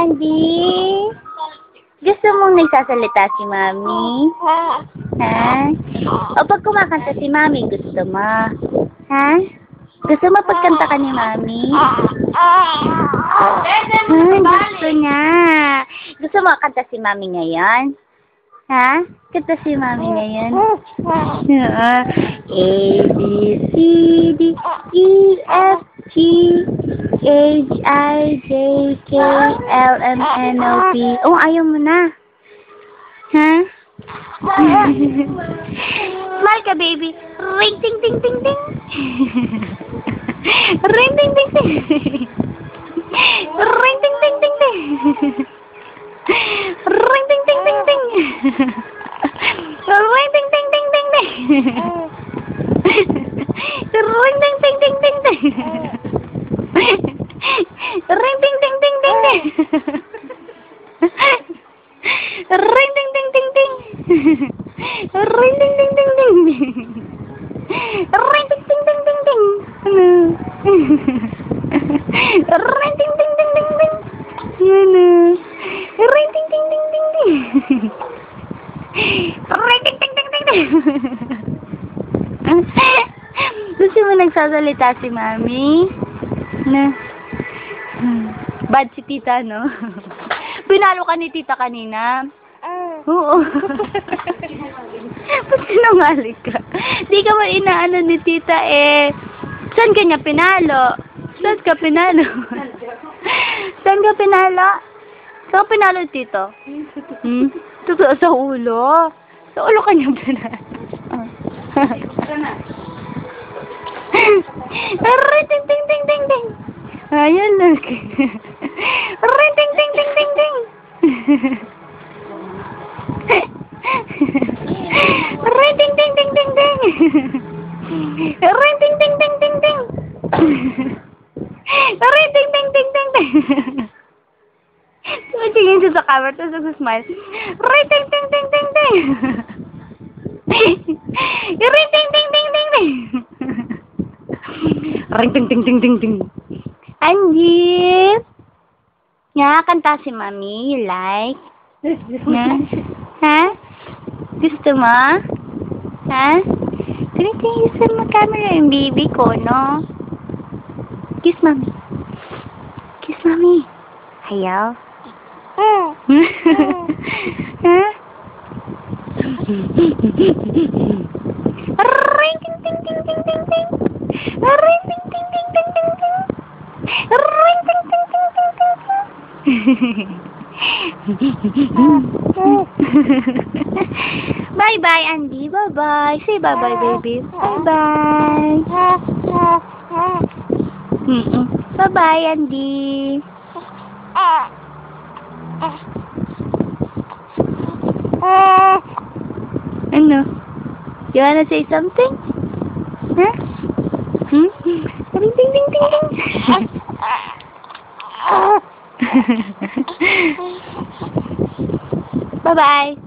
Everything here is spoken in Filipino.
Andy? Gusto mong nagsasalita si Mami? Ha? O pag kumakanta si Mami, gusto mo? Ha? Gusto mo pagkanta ka ni Mami? Gusto niya. Gusto mo kanta si Mami ngayon? Ha? Kanta si Mami ngayon? A, B, C, D, E, F, G, H, I, J, K, L, M, N, O, P. Oh, ayaw mo na. Ha? Smile ka, baby. Ring, ting, ting, ting, ting. Ring, ting, ting, ting. Ring, ting, ting, ting, ting. Ring, ting, ting, ting, ting. Ring, ting, ting, ting, ting, ting. Ring, ting, ting, ting, ting, ting. Ring, ting, ting, ting, ting, ting. Ring, ting, ting, ting, ting. Ring, ting, ting, ting, ting. Ring, ting, ting, ting, ting, ting. Ring, ting, ting, ting, ting, ting. Ring, ting, ting, ting, ting, ting. Ring, ting, ting, ting, ting, ting. Gusto mo nagsasalita si Mami? Na? Bad si Tita, no? Pinalo ka ni Tita kanina? Oo. Ba't sinungaling ka? Di ka ba inaano ni Tita eh? Saan ka niya pinalo? Saan ka pinalo? Saan ka pinalo? Saan ka pinalo, Tito? Totoo sa ulo. Sa ulo ka niya pinalo. Ring, ting, ting, ting, ting, ting. Ayan lang. Ring, ting, ting, ting, ting, ting. Ring, ting, ting, ting, ting, ting. Ring, ting, ting, ting, ting, ting. Ring, ting, ting, ting, ting, ting. Tumingin siya sa camera, tapos nag-smile. Ring, ting, ting, ting, ting, ting. Ring, ting, ting, ting, ting, ting. Ring, ting, ting, ting, ting, ting. Andy? Nga, kanta si Mami. You like? Nga? Ha? Gusto mo? Ha? Tinitingin sa mga camera yung baby ko, no? Kiss Mami. Kiss Mami. Ayaw? Ha? Ring, ting, ting, ting, ting, ting, ting. Ring, ting, ting, ting, ting, ting, ting. Ring, ting, ting, ting, ting, ting, ting. Bye-bye, Andy. Bye-bye. Say bye-bye, baby. Bye-bye. Bye-bye, Andy. Ano? You wanna say something? Huh? Ding, ding, ding, ding, ding. Bye-bye.